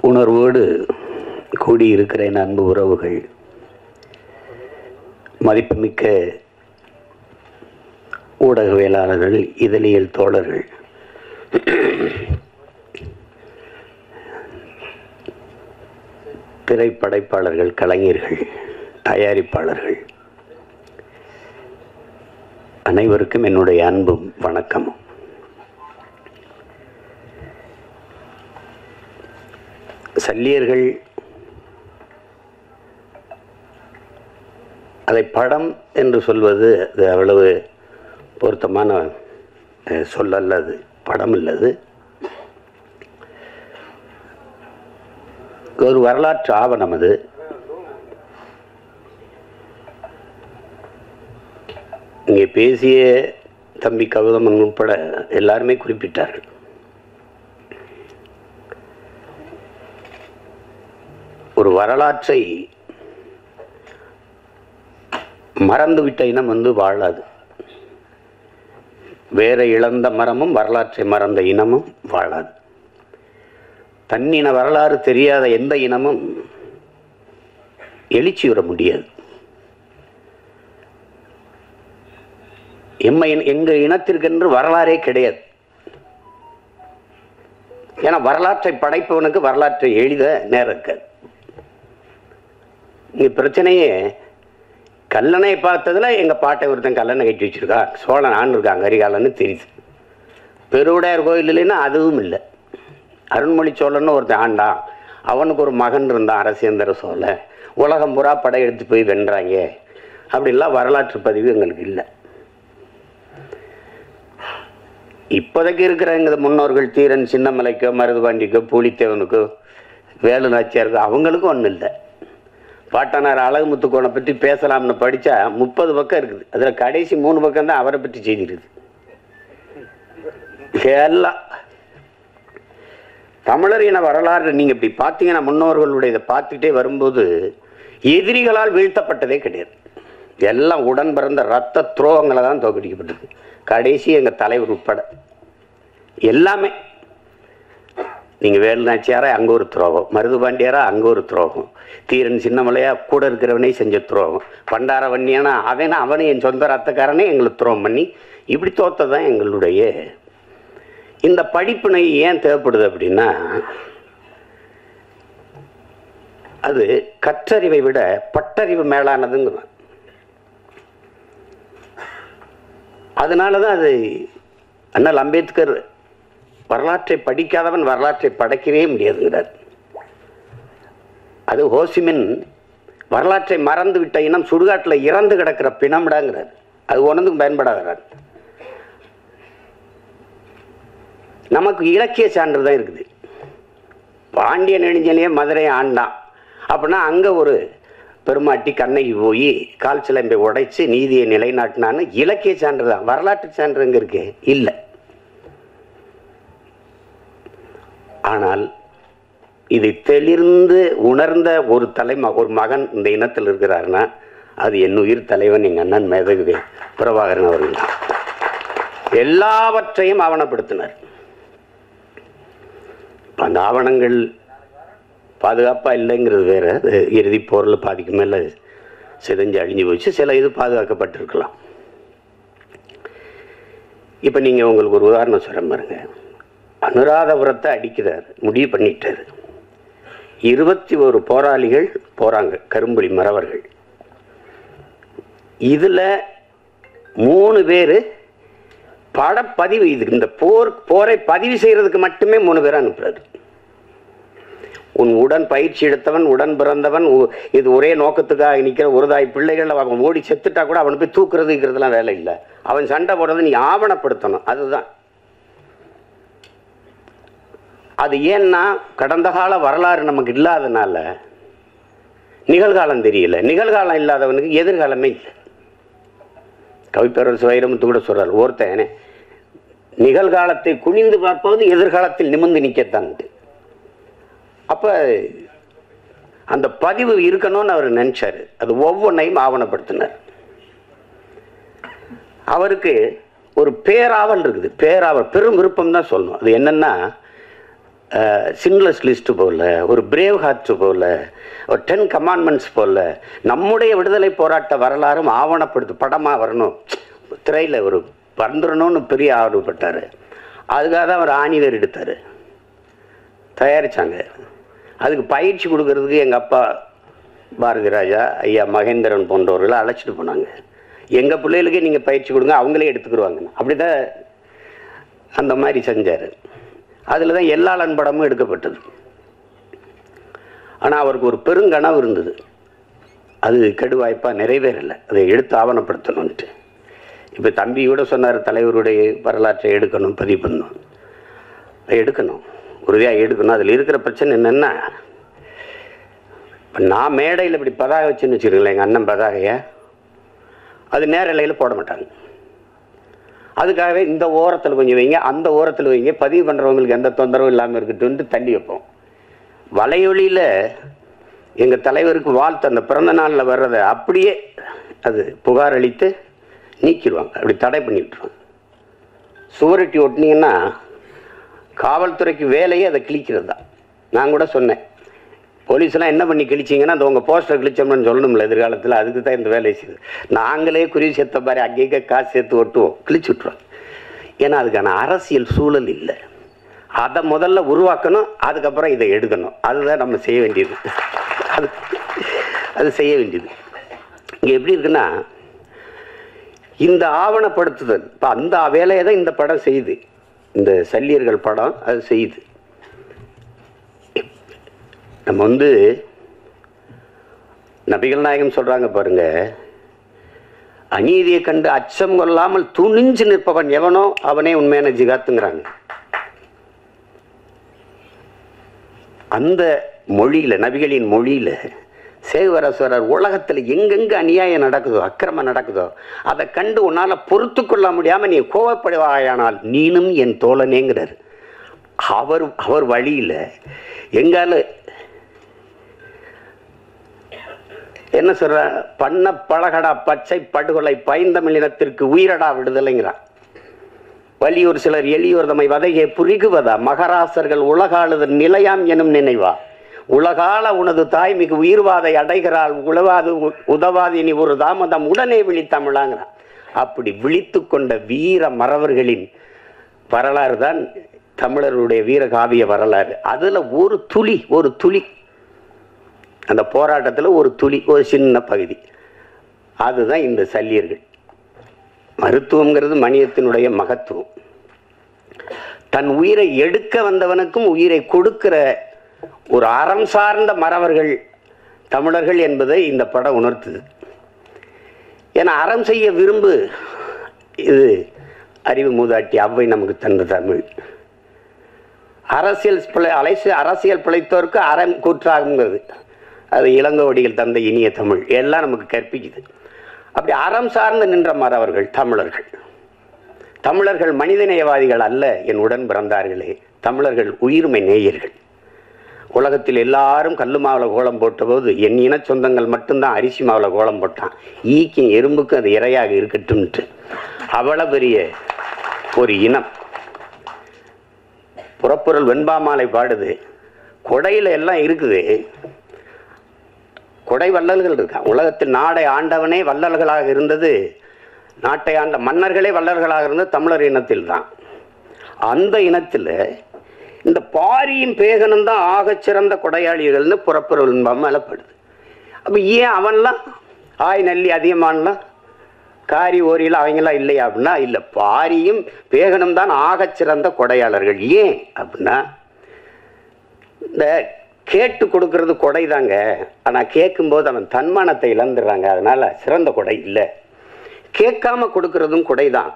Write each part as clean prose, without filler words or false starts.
உணர்வோடு கூடியிருக்கிற என் அன்பு உறவுகள், மதிப்புமிக்க ஊடகவியலாளர்கள், இதழியல் தோழர்கள், திரைப்படைப்பாளர்கள், கலைஞர்கள், தயாரிப்பாளர்கள் அனைவருக்கும் என்னுடைய அன்பும் வணக்கமும். சல்லியர்கள் அதை படம் என்று சொல்வது அது அவ்வளவு பொருத்தமான சொல்லல்ல. அது படம் இல்லது, ஒரு வரலாற்று ஆவணம். அது இங்கே பேசிய தம்பி கௌதமன் உட்பட எல்லாருமே குறிப்பிட்டார்கள். ஒரு வரலாற்றை மறந்துவிட்ட இனம் வாழாது. வேற இழந்த மரமும் வரலாற்றை மறந்த இனமும் வாழாது. தன்னின வரலாறு தெரியாத எந்த இனமும் எழுச்சி வர முடியாது. எங்கள் இனத்திற்கென்று வரலாறே கிடையாது. ஏன்னா வரலாற்றை படைப்பவனுக்கு வரலாற்றை எழுத நேரம் இருக்காது. இங்கே பிரச்சனையே கல்லணை பார்த்ததுல எங்கள் பாட்டை ஒருத்தன் கல்லணை கட்டி வச்சிருக்கா, சோழன் ஆண்டு இருக்காங்க அரிகாலன்னு தெரியுது. பெருவுடையார் கோயில் இல்லைன்னா அதுவும் இல்லை. அருண்மொழி சோழன்னு ஒருத்தன் ஆண்டான், அவனுக்கு ஒரு மகன் இருந்தான் அரசேந்திர சோழன், உலகம் பூரா படையெடுத்து போய் வென்றாங்க. அப்படிலாம் வரலாற்று பதிவு எங்களுக்கு இல்லை. இப்போதைக்கு இருக்கிற எங்கள் முன்னோர்கள் தீரன் சின்னமலைக்கோ மருதுபாண்டிக்கோ பூலித்தேவனுக்கோ வேலு நாச்சியாருக்கோ அவங்களுக்கும் ஒன்றும் இல்லை. பாட்டனார் அழகுமுத்துக்கோனை பற்றி பேசலாம்னு படித்தா 30 பக்கம் இருக்குது. அதில் கடைசி 3 பக்கம் தான் அவரை பற்றி செய்திருக்குது. எல்லாம் தமிழர் இன வரலாறு நீங்கள் இப்படி பார்த்தீங்கன்னா, முன்னோர்களுடைய இதை பார்த்துக்கிட்டே வரும்போது எதிரிகளால் வீழ்த்தப்பட்டதே கிடையாது. எல்லாம் உடன் பிறந்த ரத்த துரோகங்களை தான் தோற்கடிக்கப்பட்டது. கடைசி எங்கள் தலைவர் உட்பட எல்லாமே. நீங்கள் வேலுநாச்சியாரா அங்கே ஒரு துரோகம், மருதுபாண்டியாரா அங்கே ஒரு துரோகம், தீரன் சின்னமலையா கூட இருக்கிறவனே செஞ்ச துரோகம், பண்டார வன்னியானா அவனை என் சொந்த ரத்தக்காரனே எங்களுக்கு துரோகம் பண்ணி இப்படி தோத்ததான் எங்களுடைய இந்த படிப்பினை ஏன் தேவைப்படுது அப்படின்னா, அது கற்றறிவை விட பட்டறிவு மேலானதுங்க. அதனால தான் அது அண்ணல் அம்பேத்கர் வரலாற்றை படிக்காதவன் வரலாற்றை படைக்கவே முடியாதுங்கிறார். அது ஹோசிமின் வரலாற்றை மறந்து விட்ட இனம் சுடுகாட்டில் இறந்து கிடக்கிற பிணம்டாங்கிறார். அது ஒன்றுக்கும் பயன்படாதார். நமக்கு இலக்கிய சான்று தான் இருக்குது. பாண்டிய நெடுஞ்செழியன் மதுரையை ஆண்டான் அப்படின்னா அங்கே ஒரு பெருமாட்டி கண்ணகி போய் கால் சிலம்பை உடைச்சு நீதியை நிலைநாட்டினான்னு இலக்கிய சான்று தான். வரலாற்று சான்று எங்கே இருக்கு? இல்லை. ஆனால் இதை தெளிர்ந்து உணர்ந்த ஒரு மகன் இந்த இனத்தில் இருக்கிறாருன்னா அது என் உயிர் தலைவன் எங்கள் அண்ணன் மேதகு பிரபாகரன் அவர்கள். எல்லாவற்றையும் ஆவணப்படுத்தினார். அந்த ஆவணங்கள் பாதுகாப்பாக இல்லைங்கிறது வேற. இறுதி போரில் பாதிக்கு மேலே சிதைஞ்சு அழிஞ்சு போச்சு. சில இது பாதுகாக்கப்பட்டிருக்கலாம். இப்போ நீங்கள் உங்களுக்கு ஒரு உதாரணம் சொல்கிறேன் பாருங்க. அனுராதபுரத்தை அடிக்கிறார், முடிவு பண்ணிட்டார். 21 போராளிகள் போகிறாங்க, கரும்புலி மறவர்கள். இதில் 3 பேர் படப்பதிவு, இது இந்த போரை பதிவு செய்கிறதுக்கு மட்டுமே 3 பேரை அனுப்புறாரு. உன் உடன் பயிற்சி எடுத்தவன், உடன் பிறந்தவன், இது ஒரே நோக்கத்துக்காக நிற்கிற ஒரு தாய் பிள்ளைகள் அவன் ஓடி செத்துட்டா கூட அவனை போய் தூக்குறதுங்கிறதுலாம் வேலை இல்லை. அவன் சண்டை போடுறதை நீ ஆவணப்படுத்தணும். அதுதான் அது. ஏன்னா கடந்த கால வரலாறு நமக்கு இல்லாதனால நிகழ்காலம் தெரியல. நிகழ்காலம் இல்லாதவனுக்கு எதிர்காலமே இல்லை. கவிப்பேரரசு வைரமுத்து கூட சொல்றார், ஒருத்தன் நிகழ்காலத்தை குனிந்து பார்ப்பது எதிர்காலத்தில் நிமிர்ந்து நிற்கத்தான். அப்ப அந்த பதிவு இருக்கணும்னு அவர் நினைச்சாரு. அது ஒவ்வொன்றையும் ஆவணப்படுத்தினார். அவருக்கு ஒரு பேராவல் இருக்குது. பேராவல் பெரும் விருப்பம் தான் சொல்லணும். அது என்னன்னா, சின்லெஸ் லிஸ்ட் போல, ஒரு பிரேவ் ஹார்ட் போல, ஒரு 10 கமாண்ட்மெண்ட்ஸ் போல நம்முடைய விடுதலை போராட்ட வரலாறும் ஆவணப்படுத்து படமாக வரணும், திரையில் ஒரு வந்துடணும்னு பெரிய ஆர்வப்பட்டார். அதுக்காக தான் அவர் ஆணிவேர் எடுத்தார், தயாரித்தாங்க. அதுக்கு பயிற்சி கொடுக்கறதுக்கு எங்கள் அப்பா பாரதி ராஜா, ஐயா மகேந்திரன் போன்றவர்களை அழைச்சிட்டு போனாங்க. எங்கள் பிள்ளைகளுக்கே நீங்கள் பயிற்சி கொடுங்க, அவங்களே எடுத்துக்கிடுவாங்க. அப்படி தான் அந்த மாதிரி செஞ்சார். அதில் தான் எல்லாளன் படமும் எடுக்கப்பட்டது. ஆனால் அவருக்கு ஒரு பெருங்கனவு இருந்தது, அது கெடுவாய்ப்பாக நிறைவேறலை, அதை எடுத்து ஆவணப்படுத்தணும்ன்ட்டு. இப்போ தம்பி கூட சொன்னார், தலைவருடைய வரலாற்றை எடுக்கணும், பதிவு பண்ணணும், எடுக்கணும், உறுதியாக எடுக்கணும். அதில் இருக்கிற பிரச்சனை என்னென்னா, இப்போ நான் மேடையில் இப்படி பதாகை வச்சுன்னு வச்சுருக்கேன், எங்கள் அண்ணன் பதாகையை அது நேரலையில் போட மாட்டாங்க. அதுக்காகவே இந்த ஓரத்தில் கொஞ்சம் வைங்க, அந்த ஓரத்தில் வைங்க, பதிவு பண்ணுறவங்களுக்கு எந்த தொந்தரவும் இல்லாமல் இருக்கட்டும்ட்டு தள்ளி வைப்போம். வலையொலியில் எங்கள் தலைவருக்கு வாழ்த்து அந்த பிறந்த நாளில் வர்றதை அப்படியே அது புகார் அளித்து நீக்கிடுவாங்க, அப்படி தடை பண்ணிவிட்டுருவாங்க. சுவரொட்டி ஒட்டினீங்கன்னா காவல்துறைக்கு வேலையே அதை கிழிக்கிறது தான். நான் கூட சொன்னேன், போலீஸ்லாம் என்ன பண்ணி கிழிச்சிங்கன்னா அந்த உங்கள் போஸ்டர் கிழிச்சோம்னு சொல்லணும்ல எதிர்காலத்தில், அதுக்கு தான் இந்த வேலையை செய்யுது. நாங்களே குருவி சேர்த்த மாதிரி அங்கேயே காசு சேர்த்து ஒட்டுவோம், கிழிச்சு விட்ருவோம். ஏன்னா அதுக்கான அரசியல் சூழல் இல்லை. அதை முதல்ல உருவாக்கணும், அதுக்கப்புறம் இதை எடுக்கணும். அதுதான் நம்ம செய்ய வேண்டியது. அது செய்ய வேண்டியது. இங்கே எப்படி இருக்குன்னா, இந்த ஆவணப்படுத்துதல் இப்போ அந்த வேலையை தான் இந்த படம் செய்யுது, இந்த சல்லியர்கள் படம் அது செய்யுது. நம்ம நபிகள் நாயகம் சொல்றாங்க பாருங்க, அநீதியை கண்டு அச்சம் கொள்ளாமல் துணிஞ்சு நிற்பவன் எவனோ அவனே உண்மையான ஜிகாத்துங்கிறாங்க. அந்த மொழியில, நபிகளின் மொழியில சேவரஸ்வரர் உலகத்தில் எங்கெங்க அநியாயம் நடக்குதோ, அக்கிரமம் நடக்குதோ, அதை கண்டு உன்னால பொறுத்து கொள்ள முடியாம நீ கோவப்படுவாயானால் நீனும் என் தோழனேங்கிறார். அவர் வழியில எங்கால என்ன சொல்ற, பண்ண பழகடா பச்சை படுகொலை பைந்தமிழினத்திற்கு உயிரடா விடுதலைங்கிறான். வலியூர் சிலர் எளியோர் தம்மை வதையே புரிகுவதா, மகராசர்கள் உலகாளுதல் நிலையாம் எனும் நினைவா, உலகால உனது தாய் மிகு உயிர்வாதை அடைகிறாள், உழவாது உதவாது இனி ஒரு தாமதம் உடனே விழித்தமிழாங்கிறான். அப்படி விழித்து கொண்ட வீர மறவர்களின் வரலாறு தான் தமிழருடைய வீரகாவிய வரலாறு. அதுல ஒரு துளி அந்த போராட்டத்தில் ஒரு துளி, ஒரு சின்ன பகுதி, அதுதான் இந்த சல்லியர்கள். மருத்துவங்கிறது மனிதத்தினுடைய மகத்துவம். தன் உயிரை எடுக்க வந்தவனுக்கும் உயிரை கொடுக்கிற ஒரு அறம் சார்ந்த மறவர்கள் தமிழர்கள் என்பதை இந்த படம் உணர்த்துது. ஏன்னா அறம் செய்ய விரும்பு, இது அறிவு மூதாட்டி அவ்வை நமக்கு தந்த தமிழ். அரசியல் பிழைத்தோருக்கு அறம் கூற்றாகுங்கிறது அது இளங்கோவடிகள் தந்த இனிய தமிழ் எல்லாம் நமக்கு கற்பிக்குது. அப்படி அறம் சார்ந்து நின்ற மறவர்கள் தமிழர்கள் மனிதநேயவாதிகள் அல்ல என் உடன் பிறந்தார்களே, தமிழர்கள் உயிர்மை நேயர்கள். உலகத்தில் எல்லாரும் கல்லு மாவில் கோலம் போட்ட போது என் இன சொந்தங்கள் மட்டும்தான் அரிசி மாவில் கோலம் போட்டான். ஈக்கும் எறும்புக்கும் அது இரையாக இருக்கட்டும்ட்டு அவ்வளவு பெரிய ஒரு இனம். புறப்பொருள் வெண்பாமாலை பாடுது, கொடையில எல்லாம் இருக்குது, கொடை வள்ளல்கள் இருக்கான். உலகத்தில் நாடை ஆண்டவனே வள்ளல்களாக இருந்தது, நாட்டை ஆண்ட மன்னர்களே வள்ளல்களாக இருந்தது தமிழர் இனத்தில் தான். அந்த இனத்தில் இந்த பாரியும் பேகனும் தான் ஆகச் சிறந்த கொடையாளிகள்னு புறப்பொருள் மேலப்படுது. அப்போ ஏன் அவன்லாம் ஆய் நல்லி அதிகமானலாம் காரி ஓரியில் அவங்களாம் இல்லையா அப்படின்னா, இல்லை, பாரியும் பேகனும் தான் ஆகச் சிறந்த கொடையாளர்கள். ஏன் அப்படின்னா, இந்த கேட்டு கொடுக்கறது கொடை தாங்க, ஆனால் கேட்கும்போது அவன் தன்மானத்தை இழந்துடுறாங்க, அதனால சிறந்த கொடை இல்லை. கேட்காம கொடுக்கறதும் கொடை தான்,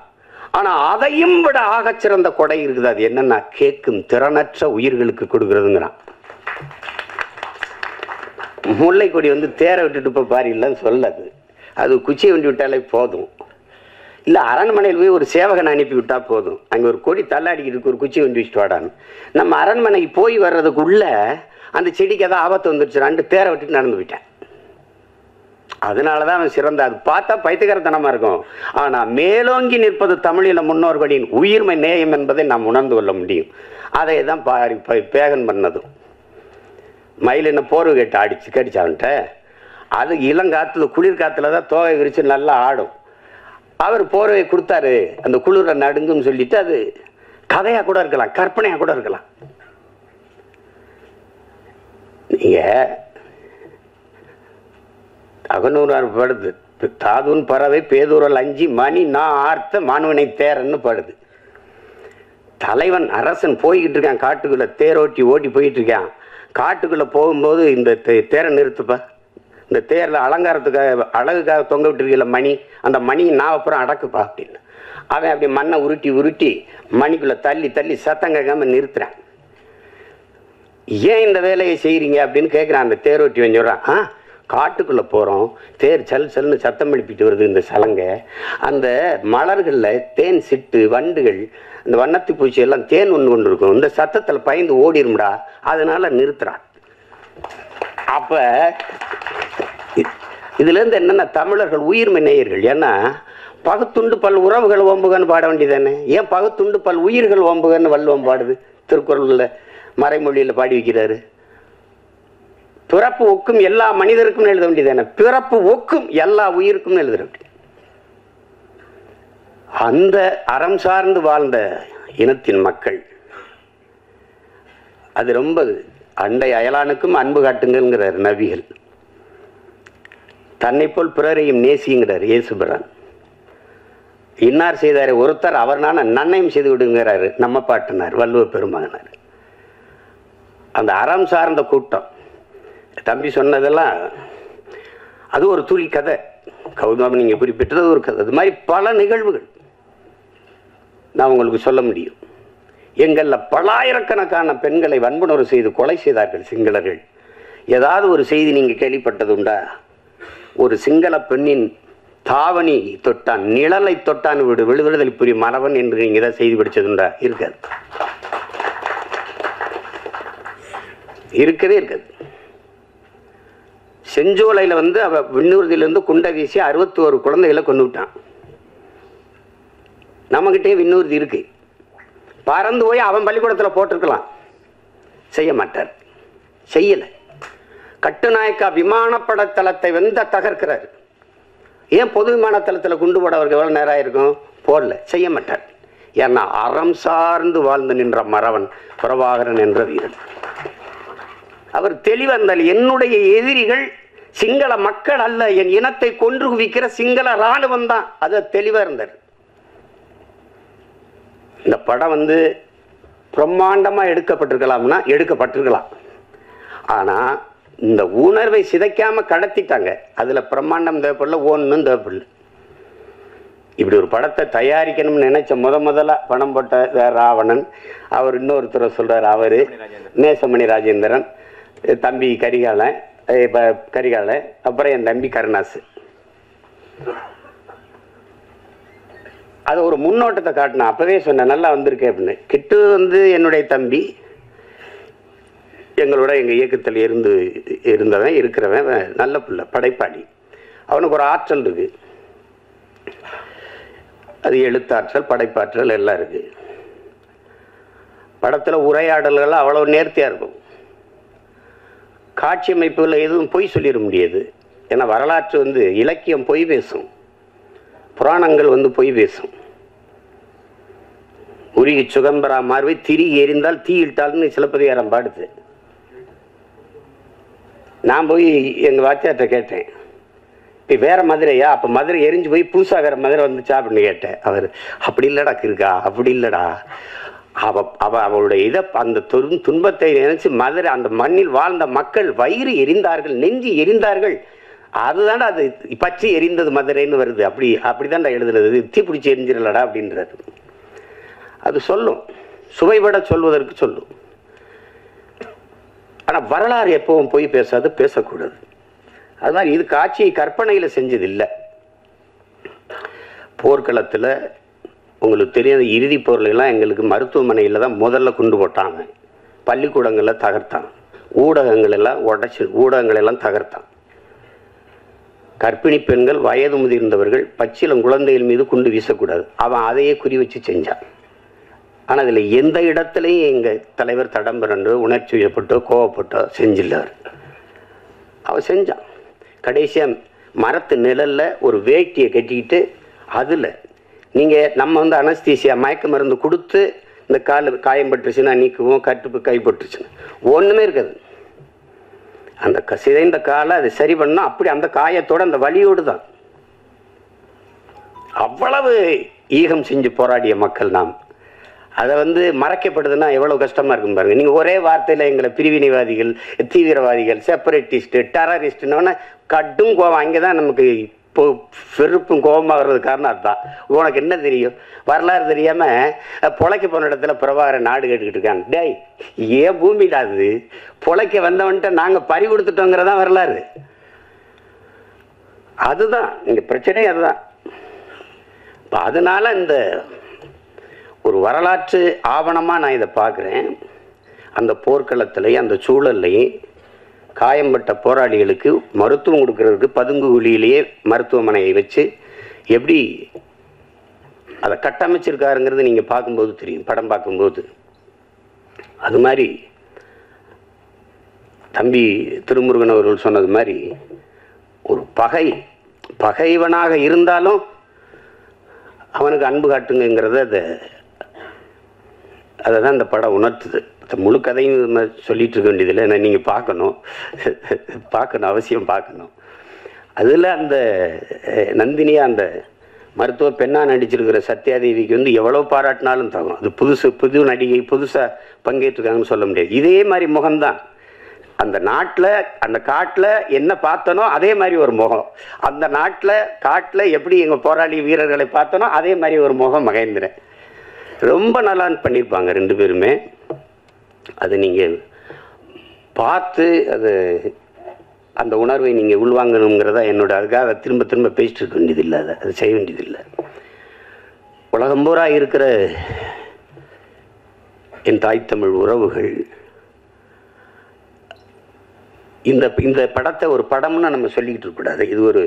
ஆனால் அதையும் விட ஆகச் சிறந்த கொடை இருக்குது. அது என்னன்னா, கேட்கும் திறனற்ற உயிர்களுக்கு கொடுக்கறதுங்கிறான். முல்லை கொடி தேரை விட்டுட்டு இப்போ பாரு இல்லைன்னு சொல்லாது, அது குச்சியை வண்டி விட்டாலே போதும். இல்லை, அரண்மனையில் போய் ஒரு சேவகனை அனுப்பி விட்டா போதும், அங்கே ஒரு கொடி தள்ளாடிக்கிட்டு ஒரு குச்சி வண்டி வச்சுட்டு வாடான்னு. நம்ம அரண்மனைக்கு போய் வர்றதுக்குள்ள அந்த செடிக்கு ஏதாவது ஆபத்து வந்துருச்சுடான்ட்டு தேரை விட்டுட்டு நடந்து போயிட்டேன். அதனாலதான் அவன் சிறந்த. அது பார்த்தா பைத்தியக்காரத்தனமா இருக்கும். ஆனா மேலோங்கி நிற்பது தமிழின முன்னோர்களின் உயிர்மை நேயம் என்பதை நாம் உணர்ந்து கொள்ள முடியும். அதை தான் பேகன் பண்ணதும். மயிலின போர்வை கேட்டு கடிச்சான்ட்ட அது இளங்காத்துல குளிர் காத்துல தான் தோகை விரிச்சு நல்லா ஆடும். அவர் போர்வை கொடுத்தாரு, அந்த குளிர நடுங்குன்னு சொல்லிட்டு அது கதையா கூட இருக்கலாம், கற்பனையா கூட இருக்கலாம். நீங்க அகநூறார் படுது, தாதுன் பறவை பேதூரல் அஞ்சி மணி நான் ஆர்த்த மாணவனை தேரன்னு படுது. தலைவன் அரசன் போய்கிட்டு இருக்கான் காட்டுக்குள்ள, தேரோட்டி ஓட்டி போயிட்டு இருக்கான். காட்டுக்குள்ள போகும்போது இந்த தேரை நிறுத்துப்பா, இந்த தேர்ல அலங்காரத்துக்காக அழகுக்காக தொங்க விட்டுருக்கல மணி, அந்த மணியை நான் அப்புறம் அடக்குப்பா அப்படின்னு. அவன் அப்படி மண்ணை உருட்டி உருட்டி மணிக்குள்ள தள்ளி தள்ளி சத்தம் கேட்காம நிறுத்துறான். ஏன் இந்த வேலையை செய்யறீங்க அப்படின்னு கேட்குறான். அந்த தேரோட்டி வஞ்சுறான், காட்டுக்குள்ள போறோம், தேர் சல் சல்னு சத்தம் எழுப்பிட்டு வருது இந்த சலங்கை, அந்த மலர்கள்ல தேன் சிட்டு வண்டுகள் இந்த வண்ணத்து பூச்சி எல்லாம் தேன் ஒன்று கொண்டு இருக்கும், இந்த சத்தத்துல பயந்து ஓடிரும்டா, அதனால நிறுத்துறான். அப்ப இதுல இருந்து என்னன்னா தமிழர்கள் உயிர்மை நேயர்கள். ஏன்னா பகுத்துண்டு பல் உறவுகள் ஓம்புகன்னு பாட வேண்டியதானே, ஏன் பகுத்துண்டு பல் உயிர்கள் ஓம்புகன்னு வள்ளுவம் பாடுது, திருக்குறள்ல மறைமொழியில பாடி வைக்கிறாரு. பிறப்பு ஒக்கும் எல்லா மனிதருக்கும் எழுத வேண்டியதானே, பிறப்பு ஒக்கும் எல்லா உயிருக்கும் எழுத வேண்டியது. அந்த அறம் சார்ந்து வாழ்ந்த இனத்தின் மக்கள் அது ரொம்ப அண்டை அயலானுக்கும் அன்பு காட்டுங்கிறார் நபிகள். தன்னை போல் பிறரையும் நேசிங்கிறார் இயேசுபிரான். இன்னார் செய்தார் ஒருத்தர் அவர்னால நன்மையும் செய்து விடுங்கிறாரு நம்ம பாட்டினார் வள்ளுவ பெருமகனார். அந்த அறம் சார்ந்த கூட்டம் தம்பி சொன்னதெல்லாம் அது ஒரு துளி கதை. கௌதம் நீங்க குறிப்பிட்டது ஒரு கதை. அது மாதிரி பல நிகழ்வுகள் நான் உங்களுக்கு சொல்ல முடியும். எங்கள்ல பல்லாயிரக்கணக்கான பெண்களை வன்புணர்வு செய்து கொலை செய்தார்கள் சிங்களர்கள். ஏதாவது ஒரு செய்தி நீங்க கேள்விப்பட்டது உண்டா? ஒரு சிங்கள பெண்ணின் தாவணி தொட்டான், நிழலை தொட்டான் விடுதலை புரியும் மறவன் என்று நீங்க ஏதாவது செய்தி படிச்சதுண்டா? இருக்காது, இருக்கவே இருக்காது. செஞ்சோலையில அவ விண்ணூர்தியிலிருந்து குண்டை வீசி 61 குழந்தைகளை கொண்டு விட்டான். நம்மகிட்டே விண்ணூர்தி இருக்கு, பறந்து போய் அவன் பள்ளிக்கூடத்தில் போட்டிருக்கலாம், செய்ய மாட்டார், செய்யல. கட்டுநாயக்கா விமானப்பட தளத்தை தகர்க்கிறார். ஏன் பொது விமான தளத்தில் குண்டு போட அவருக்கு எவ்வளவு நேரம் ஆயிருக்கும்? போடல, செய்ய மாட்டார். ஏன்னா அறம் சார்ந்து வாழ்ந்து நின்ற மறவன் பிரபாகரன் என்ற வீரன். அவர் தெளிவந்தால் என்னுடைய எதிரிகள் சிங்கள மக்கள் அல்ல, என் இனத்தை கொன்று குவிக்கிற சிங்கள இராணுவம் தான். அது தெளிவா இருந்தார். இந்த படம் பிரம்மாண்டமா எடுக்கப்பட்டிருக்கலாம்னா எடுக்கப்பட்டிருக்கலாம். ஆனா இந்த உணர்வை சிதைக்காம கடத்திட்டாங்க. அதுல பிரம்மாண்டம் தேவைப்படல, ஒன்னும் தேவைப்படல. இப்படி ஒரு படத்தை தயாரிக்கணும்னு நினைச்ச முதல்ல பணம் போட்ட ராவணன், அவர் இன்னொருத்தரை சொல்றாரு, அவரு நேசமணி ராஜேந்திரன், தம்பி கரிகாலன், அப்புறம் என் தம்பி கருணாசு. அது ஒரு முன்னோட்டத்தை காட்டினா அப்பவே சொன்ன நல்லா வந்திருக்கேன் அப்படின்னு. கிட்டு என்னுடைய தம்பி, எங்களோட எங்க இயக்கத்தில் இருந்தவன் இருக்கிறவன், நல்ல பிள்ளை, படைப்பாளி. அவனுக்கு ஒரு ஆற்றல் இருக்கு, அது எழுத்தாற்றல் படைப்பாற்றல் எல்லாம் இருக்கு. படத்துல உரையாடல்கள் அவ்வளவு நேர்த்தியா இருக்கும். காட்சி அமைப்புகள் எதுவும் பொய் சொல்லிட முடியாது. ஏன்னா வரலாற்று இலக்கியம் பொய் பேசும், புராணங்கள் பொய் பேசும். உருகி சுகம்பரா மார்வை திரிகி எரிந்தால் தீ இட்டால்னு சிலப்பதிகாரம் பாடுது. நான் போய் எங்க வாத்தியார்ட்ட கேட்டேன், இப்போ வேற மதுரையா? அப்போ மதுரை எரிஞ்சு போய் புதுசா வேற மதுரை வந்துச்சா அப்படின்னு கேட்டேன். அவர் அப்படி இல்லடா இருக்கா, அப்படி இல்லடா, அவளுடைய அந்த துன்பத்தை நினைச்சு மதுரை அந்த மண்ணில் வாழ்ந்த மக்கள் வயிறு எரிந்தார்கள், நெஞ்சு எரிந்தார்கள், அதுதான்டா அது பற்றி எரிந்தது மதுரைன்னு வருது. அப்படிதான்டா எழுதுனது, தீ பிடிச்சி எரிஞ்சிடலடா அப்படின்றது. அது சொல்லும், சுவைபட சொல்வதற்கு சொல்லும். ஆனா வரலாறு எப்பவும் போய் பேசாது, பேசக்கூடாது. அது மாதிரி இது காட்சி கற்பனையில செஞ்சது இல்லை. போர்க்களத்துல உங்களுக்கு தெரியாத இறுதி போர்லாம் எங்களுக்கு மருத்துவமனையில தான் முதல்ல குண்டு போட்டாங்க, பள்ளிக்கூடங்கள்ல தகர்த்தான், ஊடகங்கள் எல்லாம் உடைச்சு ஊடகங்கள் எல்லாம் தகர்த்தான். கர்ப்பிணி பெண்கள், வயது முதிர்ந்தவர்கள், பச்சிலம் குழந்தைகள் மீது குண்டு வீசக்கூடாது. அவன் அதையே குறி வச்சு செஞ்சான். ஆனால் அதில் எந்த இடத்துலையும் எங்கள் தலைவர் தடம் பிறண்டோ உணர்ச்சி வயப்பட்டோ கோவப்பட்டோ செஞ்சில்லார். அவன் செஞ்சான். கடைசியாக மரத்து நிழலில் ஒரு வேட்டியை கட்டிக்கிட்டு அதில் நீங்கள் நம்ம வந்து அனஸ்தீசியா மயக்க மருந்து கொடுத்து இந்த கால் காயம் பட்டுருச்சுன்னா நீக்குவோம், கட்டுப்பு கைப்பட்டுருச்சுன்னா ஒன்றுமே இருக்காது. அந்த சிதைந்த காலை அதை சரி பண்ணால் அப்படி அந்த காயத்தோடு அந்த வலியோடு தான். அவ்வளவு ஈகம் செஞ்சு போராடிய மக்கள் நாம். அதை வந்து மறைக்கப்படுதுன்னா எவ்வளோ கஷ்டமாக இருக்கும் பாருங்கள். நீங்கள் ஒரே வார்த்தையில் எங்களை பிரிவினைவாதிகள், தீவிரவாதிகள், செப்பரேட்டிஸ்ட்டு, டெரரிஸ்ட்டுன்னு கட்டும் கோவம். அங்கே தான் நமக்கு இப்போ பெருப்பும் கோபமாக வர்றது காரணம் அதுதான். உனக்கு என்ன தெரியும்? வரலாறு தெரியாமல் பொழைக்க போன இடத்துல பிரபாகரன் நாடு கேட்டுக்கிட்டு இருக்காங்க. டேய், ஏன் பூமிடாது பொழைக்க வந்தவன்ட்ட நாங்கள் பறி கொடுத்துட்டோங்கிறதான் வரலாறு. அதுதான் இங்கே பிரச்சனை. அதுதான் இப்போ அதனால இந்த ஒரு வரலாற்று ஆவணமாக நான் இதை பார்க்குறேன். அந்த போர்க்களத்துலேயும் அந்த சூழல்லையும் காயம்பட்ட போராளிகளுக்கு மருத்துவம் கொடுக்கறதுக்கு பதுங்கு குழியிலேயே மருத்துவமனையை வச்சு எப்படி அதை கட்டமைச்சிருக்காருங்கிறது நீங்கள் பார்க்கும்போது தெரியும், படம் பார்க்கும்போது. அது மாதிரி தம்பி திருமுருகன் அவர்கள் சொன்னது மாதிரி ஒரு பகைவனாக இருந்தாலும் அவனுக்கு அன்பு காட்டுங்கிறத அதை தான் இந்த படம் உணர்த்துது. முழு கதையும் சொல்லிட்டு இருக்க வேண்டியதில்லை. ஏன்னா நீங்கள் பார்க்கணும், அவசியம் பார்க்கணும். அதில் அந்த நந்தினியாக அந்த மருத்துவ பெண்ணாக நடிச்சிருக்கிற சத்யாதேவிக்கு வந்து எவ்வளோ பாராட்டினாலும் தகும். அது புது நடிகை, புதுசாக பங்கேற்றுருக்காங்கன்னு சொல்ல முடியாது. இதே மாதிரி முகம்தான் அந்த நாட்டில், அந்த காட்டில் என்ன பார்த்தனோ அதே மாதிரி ஒரு முகம். அந்த காட்டில் எப்படி எங்கள் போராளி வீரர்களை பார்த்தனோ அதே மாதிரி ஒரு முகம் மகேந்திரன். ரொம்ப நல்லா பண்ணியிருப்பாங்க ரெண்டு பேருமே. அது நீங்கள் பார்த்து அந்த உணர்வை நீங்கள் உள்வாங்கணுங்கிறதா என்னோட. அதுக்காக அதை திரும்ப திரும்ப பேசிட்டு இருக்க வேண்டியதில்லை, அதை செய்ய வேண்டியதில்லை. உலகம் பூரா இருக்கிற என் தாய் தமிழ் உறவுகள் இந்த படத்தை ஒரு படம்னு நம்ம சொல்லிக்கிட்டு இருக்கக்கூடாது. இது ஒரு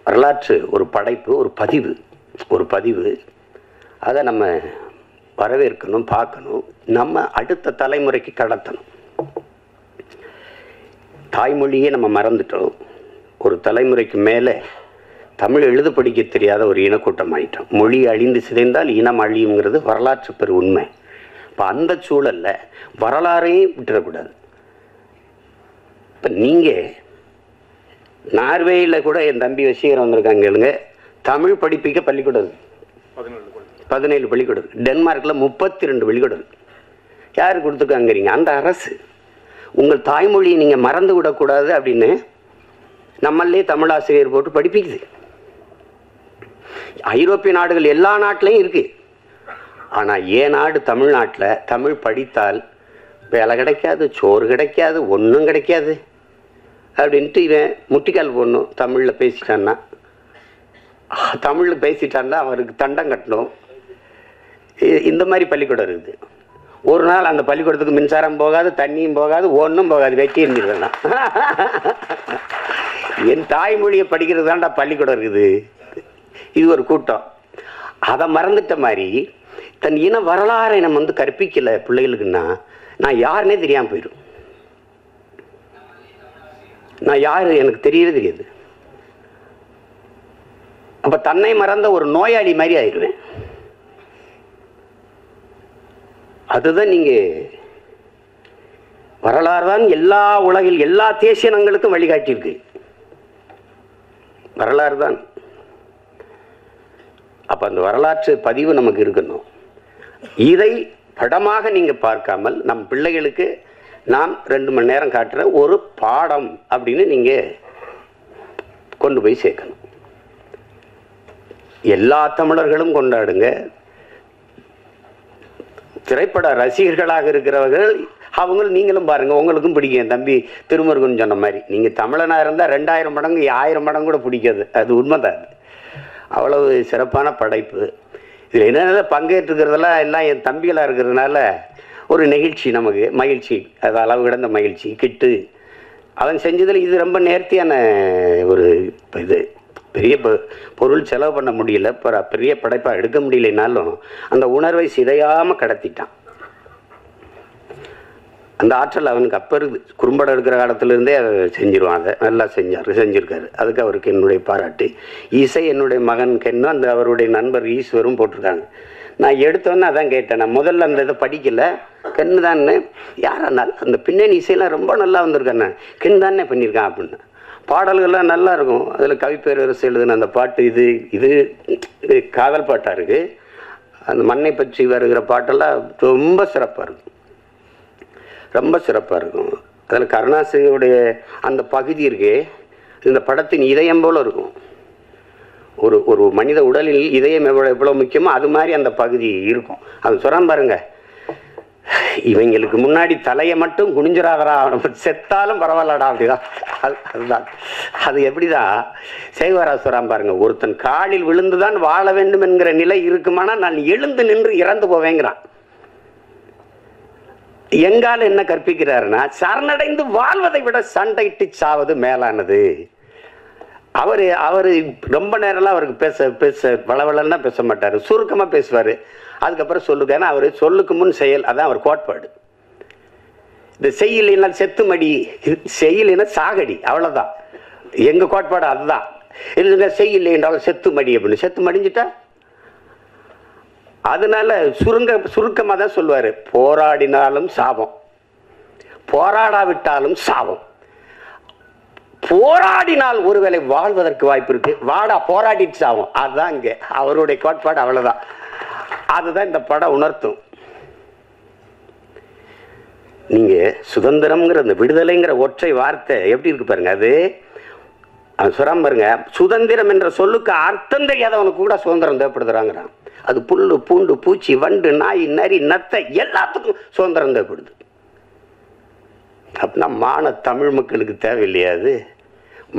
வரலாற்று, ஒரு படைப்பு, ஒரு பதிவு. அதை நம்ம வரவேற்கணும், பார்க்கணும், நம்ம அடுத்த தலைமுறைக்கு கடத்தணும். தாய்மொழியே நம்ம மறந்துட்டோம். ஒரு தலைமுறைக்கு மேலே தமிழ் எழுத படிக்க தெரியாத ஒரு இனக்கூட்டம் ஆகிட்டோம். மொழி அழிந்து சிதைந்தால் இனம் அழியுங்கிறது வரலாற்று பெரு உண்மை. இப்போ அந்த சூழலில் வரலாறையும் விட்டுறக்கூடாது. இப்போ நீங்கள் நார்வேயில் கூட என் தம்பி வசீகரம் வந்திருக்காங்க கேளுங்க. தமிழ் படிப்பிக்க பள்ளிக்கூடம் 17 பள்ளிக்கூடம். டென்மார்க்கில் 32 பள்ளிக்கூடம். யார் கொடுத்துருக்காங்கிறீங்க? அந்த அரசு. உங்கள் தாய்மொழியை நீங்கள் மறந்து விடக்கூடாது அப்படின்னு நம்மளே தமிழாசிரியர் போட்டு படிப்பிக்குது. ஐரோப்பிய நாடுகள் எல்லா நாட்டிலையும் இருக்குது. ஆனால் ஏன் நாடு தமிழ்நாட்டில் தமிழ் படித்தால் வேலை கிடைக்காது, சோறு கிடைக்காது, ஒன்றும் கிடைக்காது அப்படின்ட்டு இவன் முட்டிக்கால் போடணும். தமிழில் பேசிட்டான்னா அவருக்கு தண்டம் கட்டணும். இந்த மாதிரி பள்ளிக்கூடம் இருக்குது. ஒரு நாள் அந்த பள்ளிக்கூடத்துக்கு மின்சாரம் போகாது, தண்ணியும் போகாது, ஒன்றும் போகாது, வெட்டி இருந்துருக்கேன்னா. என் தாய்மொழியை படிக்கிறது தான்டா பள்ளிக்கூடம் இருக்குது. இது ஒரு கூட்டம். அதை மறந்துட்ட மாதிரி தன் இன வரலாறை நம்ம வந்து கற்பிக்கலை பிள்ளைகளுக்குன்னா நான் யாருன்னே தெரியாமல் போயிடும். நான் யார் எனக்கு தெரியவே தெரியாது. அப்போ தன்னை மறந்த ஒரு நோயாளி மாதிரி ஆயிடுவேன். அதுதான் நீங்கள் வரலாறு தான் எல்லா உலகில் எல்லா தேசியனங்களுக்கும் வழிகாட்டியிருக்கு. வரலாறு தான். அப்போ அந்த வரலாற்று பதிவு நமக்கு இருக்கணும். இதை படமாக நீங்கள் பார்க்காமல் நம் பிள்ளைகளுக்கு நாம் 2 மணி நேரம் காட்டுற ஒரு பாடம் அப்படின்னு நீங்கள் கொண்டு போய் சேர்க்கணும். எல்லா தமிழர்களும் கொண்டாடுங்க. திரைப்பட ரசிகர்களாக இருக்கிறவர்கள் நீங்களும் பாருங்கள், உங்களுக்கும் பிடிக்கும். தம்பி திருமுருகன் சொன்ன மாதிரி நீங்கள் தமிழனாக இருந்தால் 2000 மடங்கு 1000 மடங்கு கூட பிடிக்காது. அது உண்மைதான். அவ்வளவு சிறப்பான படைப்பு. இதில் என்னென்ன பங்கேற்றுக்கிறதெல்லாம் எல்லாம் என் தம்பிகளாக இருக்கிறதுனால ஒரு நெகிழ்ச்சி, நமக்கு மகிழ்ச்சி. அது அளவு கிடந்த மகிழ்ச்சி. கிட்டு அவன் செஞ்சதில் இது ரொம்ப நேர்த்தியான ஒரு இது. பெரிய பொருள் செலவு பண்ண முடியல, பெரிய படைப்பாக எடுக்க முடியலனாலும் அந்த உணர்வை சிதையாமல் கடத்திட்டான். அந்த ஆற்றல் அவனுக்கு அப்போ இருக்குது. குறும்படம் எடுக்கிற காலத்திலேருந்தே அதை செஞ்சிருவான். அதை நல்லா செஞ்சுருக்காரு. அதுக்கு அவருக்கு என்னுடைய பாராட்டு. இசை என்னுடைய மகன் கென்னும் அந்த அவருடைய நண்பர் ஈஸ்வரும் போட்டிருக்காங்க. நான் எடுத்தோன்னே அதான் கேட்டேன். நான் முதல்ல அந்த இதை படிக்கலை, கென்னு தானே யாரா அந்த பின்னணி இசையெல்லாம் ரொம்ப நல்லா வந்திருக்கானே, கென்னு தானே பண்ணியிருக்கான் அப்படின்னு. பாடல்கள்லாம் நல்லா இருக்கும். அதில் கவிப்பேரரசு எழுதுன அந்த பாட்டு இது இது காதல் பாட்டாக இருக்குது. அந்த மண்ணை பற்றி வருகிற பாட்டெல்லாம் ரொம்ப சிறப்பாக இருக்கும், ரொம்ப சிறப்பாக இருக்கும். அதில் கருணாசிரியுடைய அந்த பகுதி இருக்கே, இந்த படத்தின் இதயம் போல் இருக்கும். ஒரு ஒரு மனித உடலில் இதயம் எவ்வளோ முக்கியமோ அது மாதிரி அந்த பகுதி இருக்கும். அது சொல்கிறான் பாருங்க, இவங்களுக்கு முன்னாடி தலையை மட்டும் குனிஞ்சிராதரா, செத்தாலும் பரவாயில்லடா அப்படிதான். அதுதான் அது. எப்படிதான் சேவராசுராம் பாருங்க, ஒருத்தன் காலில் விழுந்துதான் வாழ வேண்டும் என்கிற நிலை இருக்குமானா நான் எழுந்து நின்று இறந்து போவேங்கிறான். எங்கால என்ன கற்பிக்கிறாருன்னா, சரணடைந்து வாழ்வதை விட சண்டையிட்டு சாவது மேலானது. அவரு ரொம்ப நேரம்லாம் அவருக்கு பேச வளவளன்னா பேச மாட்டாரு, சுருக்கமா பேசுவாரு. அதுக்கப்புறம் சொல்லுங்க, ஏன்னா அவர் சொல்லுக்கு முன் செயல், அதான் அவர் கோட்பாடு. இந்த செய்யலைன்னா செத்துமடி, செய்யலைன்னா சாகடி, அவ்வளவுதான் எங்க கோட்பாடு. அதுதான் இல்லைங்க, செய்யலை என்றாலும் செத்துமடி அப்படின்னு. செத்து மடிஞ்சிட்டா அதனால சுருக்கமாக தான் சொல்லுவாரு, போராடினாலும் சாபம், போராடாவிட்டாலும் சாபம். போராடினால் ஒருவேளை வாழ்வதற்கு வாய்ப்பு இருக்கு, வாடா போராடிட்டு சாவும். அதுதான் இங்க அவருடைய கோட்பாடு, அவ்வளவுதான். அதுதான் இந்த படம் உணர்த்தும். நீங்க சுதந்திரம்ங்கிற அந்த விடுதலைங்கிற ஒற்றை வார்த்தை எப்படி இருக்கு பாருங்க. அது சொல்றாம பாருங்க, சுதந்திரம் என்ற சொல்லுக்கு அர்த்தம் தெரியாதவனுக்கு கூட சுதந்திரம் தேவைப்படுதுறாங்கிறான். அது புல்லு பூண்டு பூச்சி வண்டு நாய் நரி நத்தை எல்லாத்துக்கும் சுதந்திரம் தேவைப்படுது. அப்படின்னா மான தமிழ் மக்களுக்கு தேவையில்லையா? அது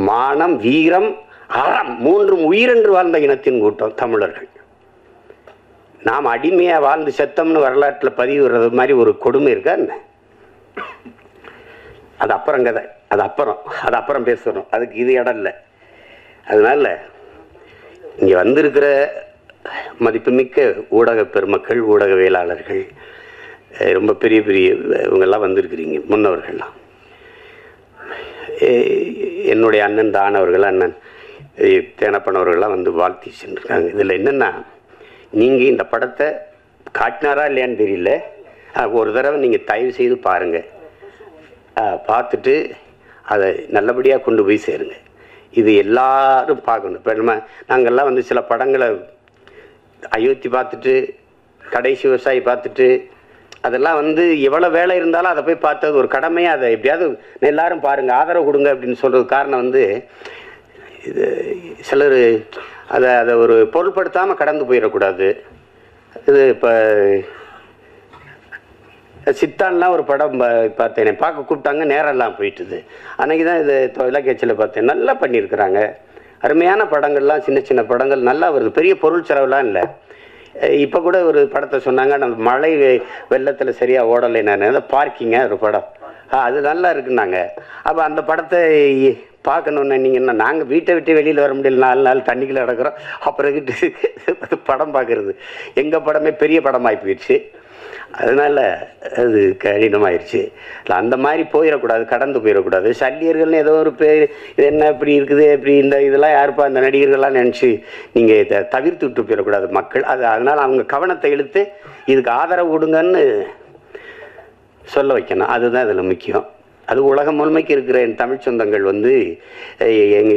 மானம் வீரம் அறம் மூன்றும் உயிரென்று வாழ்ந்த இனத்தின் கூட்டம் தமிழர்கள். நாம் அடிமையா வாழ்ந்து செத்தம்னு வரலாற்றில் பதிவுறது மாதிரி ஒரு கொடுமை இருக்கா என்ன? அது அப்புறம் கதை, அது அப்புறம் பேசணும், அதுக்கு இது இடம் இல்லை. அதனால இங்க வந்திருக்கிற மதிப்புமிக்க ஊடக பெருமக்கள், ஊடகவியலாளர்கள், ரொம்ப பெரிய பெரிய இவங்கெல்லாம் வந்திருக்கிறீங்க, முன்னவர்கள்லாம். என்னுடைய அண்ணன் தானவர்கள், அண்ணன் தேனப்பனவர்கள்லாம் வந்து வாழ்த்தி சென்றிருக்காங்க. இதில் என்னென்னா, நீங்கள் இந்த படத்தை காட்டினாரா இல்லையான்னு தெரியல, ஒரு தடவை நீங்கள் தயவு செய்து பாருங்கள், பார்த்துட்டு அதை நல்லபடியாக கொண்டு போய் சேருங்க. இது எல்லாரும் பார்க்கணும். இப்போ நாங்கள்லாம் வந்து சில படங்களை அயோத்தி பார்த்துட்டு, கடைசி விவசாயி பார்த்துட்டு, அதெல்லாம் வந்து எவ்வளோ வேலை இருந்தாலும் அதை போய் பார்த்தது ஒரு கடமையாக, அதை எப்படியாவது எல்லாரும் பாருங்கள், ஆதரவு கொடுங்க அப்படின்னு சொல்கிறது காரணம் வந்து, இது சிலர் அதை ஒரு பொருட்படுத்தாமல் கடந்து போயிடக்கூடாது. இது இப்போ சித்தான்லாம் ஒரு படம் பார்த்தேன், பார்க்க கூப்பிட்டாங்க, நேரெல்லாம் போயிட்டுது. அன்றைக்கி தான் இது இலக்கியச்சில் பார்த்தேன், நல்லா பண்ணியிருக்கிறாங்க. அருமையான படங்கள்லாம், சின்ன சின்ன படங்கள் நல்லா வருது, பெரிய பொருள் செலவுலாம் இல்லை. இப்போ கூட ஒரு படத்தை சொன்னாங்க, நம்ம மழை வெள்ளத்தில் சரியாக ஓடலை, நான் பார்க்கிங்க ஒரு படம், அது நல்லா இருக்குன்னாங்க. அப்போ அந்த படத்தை பார்க்கணுன்னு நீங்கள் நாங்கள் வீட்டை விட்டு வெளியில் வர முடியல, 4 நாள் தண்ணிக்குள்ளே நடக்கிறோம், அப்புறம் படம் பார்க்குறது. எங்கள் படமே பெரிய படமாகி போயிடுச்சு, அதனால் அது கடினமாயிருச்சு. இல்லை அந்த மாதிரி போயிடக்கூடாது, கடந்து போயிடக்கூடாது. சல்லியர்கள்னு ஏதோ ஒரு பேர், இது என்ன இப்படி இருக்குது, இப்படி இந்த இதெல்லாம் யாருப்பா இந்த நடிகர்கள்லாம் நினச்சி நீங்கள் இதை தவிர்த்து விட்டு போயிடக்கூடாது மக்கள். அதனால் அவங்க கவனத்தை இழுத்து இதுக்கு ஆதரவு கொடுங்கன்னு சொல்ல வைக்கணும். அதுதான் இதில் முக்கியம். அது உலகம் முழுமைக்கு இருக்கிற என் தமிழ் சொந்தங்கள் வந்து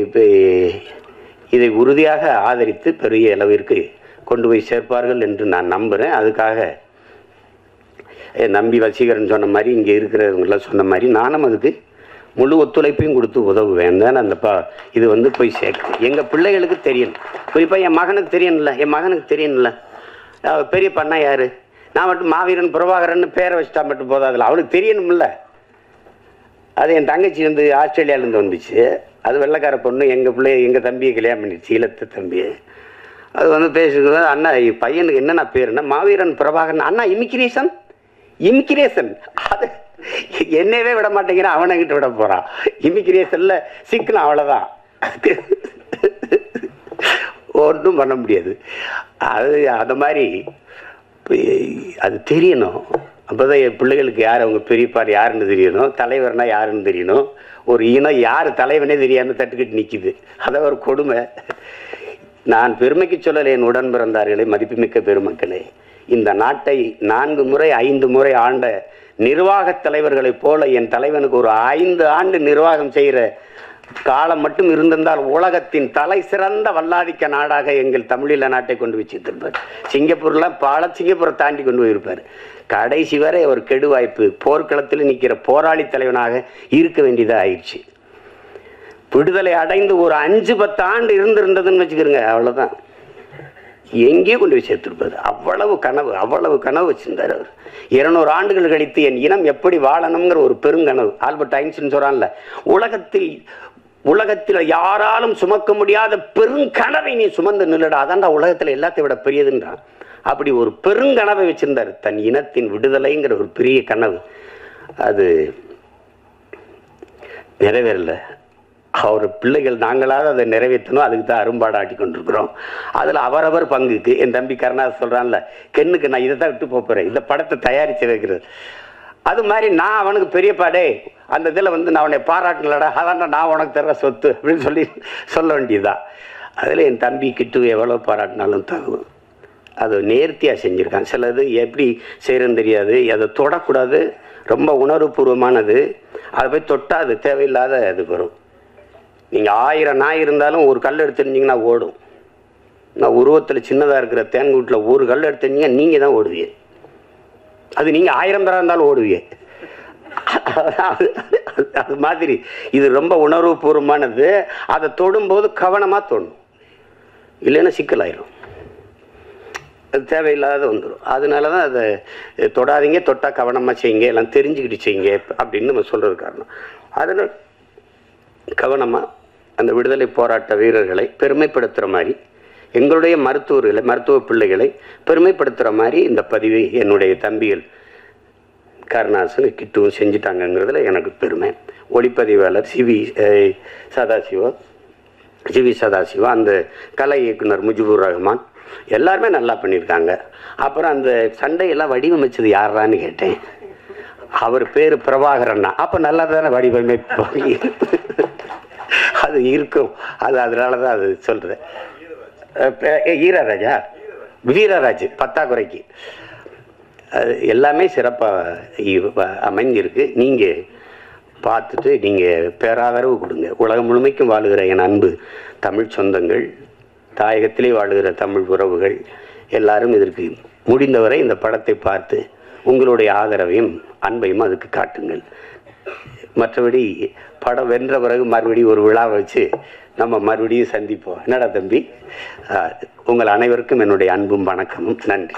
இப்போ இதை உறுதியாக ஆதரித்து பெரிய அளவிற்கு கொண்டு போய் சேர்ப்பார்கள் என்று நான் நம்புகிறேன். அதுக்காக நம்பி வசீகரன் சொன்ன மாதிரி, இங்கே இருக்கிறவங்களாம் சொன்ன மாதிரி நானும் அதுக்கு முழு ஒத்துழைப்பையும் கொடுத்து உதவுவேன் தான். அந்த இது வந்து போய் சேர்க்கணும், எங்கள் பிள்ளைகளுக்கு தெரியணும். குறிப்பாக என் மகனுக்கு தெரியணும்ல, பெரிய பண்ணா யார், நான் மட்டும் மாவீரன் பிரபாகரன் பேரை வச்சுட்டா மட்டும் போதாதுல, அவனுக்கு தெரியணும்ல. அது என் தங்கச்சி வந்து ஆஸ்திரேலியாவிலேருந்து வந்துச்சு, அது வெள்ளைக்கார பொண்ணு, எங்கள் தம்பியை கல்யாணம் பண்ணிடுச்சு, ஈழத்து தம்பியை. அது வந்து பேசுகிறது, அண்ணா பையனுக்கு என்னென்ன பேருன்னா மாவீரன் பிரபாகரன், அண்ணா இமிக்ரேஷன். அது என்னவே விட மாட்டேங்கிறான், அவனை கிட்ட விட போறான். இமிகிரேஷன்ல சிக்கணும், அவ்வளவுதான். ஒன்றும் பண்ண முடியாது. அது அந்த மாதிரி அது தெரியணும். அப்போதான் என் பிள்ளைகளுக்கு யார் அவங்க பெரியப்பார் யாருன்னு தெரியணும், தலைவர்னா யாருன்னு தெரியணும். ஒரு இனம் யார் தலைவனே தெரியாமல் தட்டுக்கிட்டு நிற்கிது. அதான் ஒரு கொடுமை. நான் பெருமைக்கு சொல்லலை என் உடன் பிறந்தார்களே, மதிப்புமிக்க பெருமக்களே. இந்த நாட்டை 4 முறை 5 முறை ஆண்ட நிர்வாக தலைவர்களைப் போல என் தலைவனுக்கு ஒரு 5 ஆண்டு நிர்வாகம் செய்கிற காலம் மட்டும் இருந்திருந்தால் உலகத்தின் தலை சிறந்த வல்லாதிக்க நாடாக எங்கள் தமிழீழ நாட்டை கொண்டு வச்சிருப்பார். சிங்கப்பூர்லாம் சிங்கப்பூரை தாண்டி கொண்டு போயிருப்பார். கடைசி வரை ஒரு கெடு வாய்ப்பு, போர்க்களத்தில் நிற்கிற போராளி தலைவனாக இருக்க வேண்டியதாக ஆயிடுச்சு. விடுதலை அடைந்து ஒரு 5-10 ஆண்டு இருந்திருந்ததுன்னு வச்சுக்கிறோங்க, அவ்வளோதான். எங்கேயோ கொண்டு போய் சேர்த்துருப்பார். அவ்வளவு கனவு வச்சிருந்தார் அவர். 200 ஆண்டுகள் கழித்து என் இனம் எப்படி வாழணுங்கிற ஒரு பெருங்கனவு. ஆல்பர்ட் ஐன்ஸ்டீன் சொல்றான்ல, உலகத்தில் யாராலும் சுமக்க முடியாத பெருங்கனவை நீ சுமந்து நில்லடா, அதான்டா உலகத்தில் எல்லாத்தையும் விட பெரியதுன்றான். அப்படி ஒரு பெருங்கனவை வச்சிருந்தார், தன் இனத்தின் விடுதலைங்கிற ஒரு பெரிய கனவு. அது நிறைவேறல. அவர் பிள்ளைகள் நாங்களாவது அதை நிறைவேற்றணும், அதுக்கு தான் அரும்பாடு ஆட்டி கொண்டிருக்கிறோம். அதில் அவரவர் பங்குக்கு என் தம்பி கருணாஸ் சொல்கிறான்ல, கென்னுக்கு நான் இதை தான் விட்டு போகிறேன், இந்த படத்தை தயாரித்து வைக்கிறது. அது மாதிரி நான் அவனுக்கு பெரியப்பாடே அந்த இதில் நான் அவனை பாராட்டலடா, அதான் நான் உனக்கு தர்ற சொத்து அப்படின்னு சொல்ல வேண்டியதுதான். அதில் என் தம்பி கிட்டு எவ்வளோ பாராட்டினாலும் தகும். அது நேர்த்தியாக செஞ்சுருக்கான். சிலது எப்படி செய்கிறேன்னு தெரியாது, அதை தொடக்கூடாது, ரொம்ப உணர்வுபூர்வமானது. அதை போய் தொட்டால் அது தேவையில்லாத அது வரும். நீங்கள் 1000 நாய் இருந்தாலும் ஒரு கல் எடுத்துருந்தீங்கன்னா ஓடும். நான் உருவத்தில் சின்னதாக இருக்கிற தேன்கூட்டில் ஒரு கல் எடுத்துருந்தீங்க, நீங்கள் தான் ஓடுவீங்க. அது நீங்கள் 1000 பேராக இருந்தாலும் ஓடுவீங்க. அது மாதிரி இது ரொம்ப உணர்வுபூர்வமானது. அதை தொடும்போது கவனமாக தோணும், இல்லைன்னா சிக்கலாயிரும், அது தேவையில்லாத வந்துடும். அதனால தான் அதை தொடாதீங்க, தொட்டால் கவனமாக செய்யுங்க, எல்லாம் தெரிஞ்சுக்கிட்டு செய்யுங்க அப்படின்னு நம்ம சொல்கிறது காரணம். அதனால் கவனமாக அந்த விடுதலை போராட்ட வீரர்களை பெருமைப்படுத்துகிற மாதிரி, எங்களுடைய மருத்துவ பிள்ளைகளை பெருமைப்படுத்துகிற மாதிரி இந்த பதிவை என்னுடைய தம்பிகள் கருணாசன் கிட்டுவும் செஞ்சிட்டாங்கங்கிறதுல எனக்கு பெருமை. ஒளிப்பதிவாளர் சிவி சதாசிவா, அந்த கலை இயக்குனர் முஜிபுர் ரஹ்மான் எல்லாருமே நல்லா பண்ணியிருக்காங்க. அப்புறம் அந்த சண்டையெல்லாம் வடிவமைச்சது யாரான்னு கேட்டேன். அவர் பேர் பிரபாகரன்னா. அப்போ நல்லா தானே வடிவமைப்பாங்க, அது இருக்கும். அதனால தான் அது சொல்கிறேன். வீரராஜ் பத்தாக்குறைக்கு அது எல்லாமே சிறப்பாக அமைஞ்சிருக்கு. நீங்கள் பார்த்துட்டு நீங்கள் பேராதரவு கொடுங்க. உலகம் முழுமைக்கும் வாழுகிற என் அன்பு தமிழ் சொந்தங்கள், தாயகத்திலே வாழுகிற தமிழ் உறவுகள் எல்லாரும் இதற்கு முடிந்தவரை இந்த படத்தை பார்த்து உங்களுடைய ஆதரவையும் அன்பையும் அதுக்கு காட்டுங்கள். மற்றபடி படம் வென்ற பிறகு மறுபடியும் ஒரு விழா வச்சு நம்ம மறுபடியும் சந்திப்போம். என்னடா தம்பி, உங்கள் அனைவருக்கும் என்னுடைய அன்பும் வணக்கமும். நன்றி.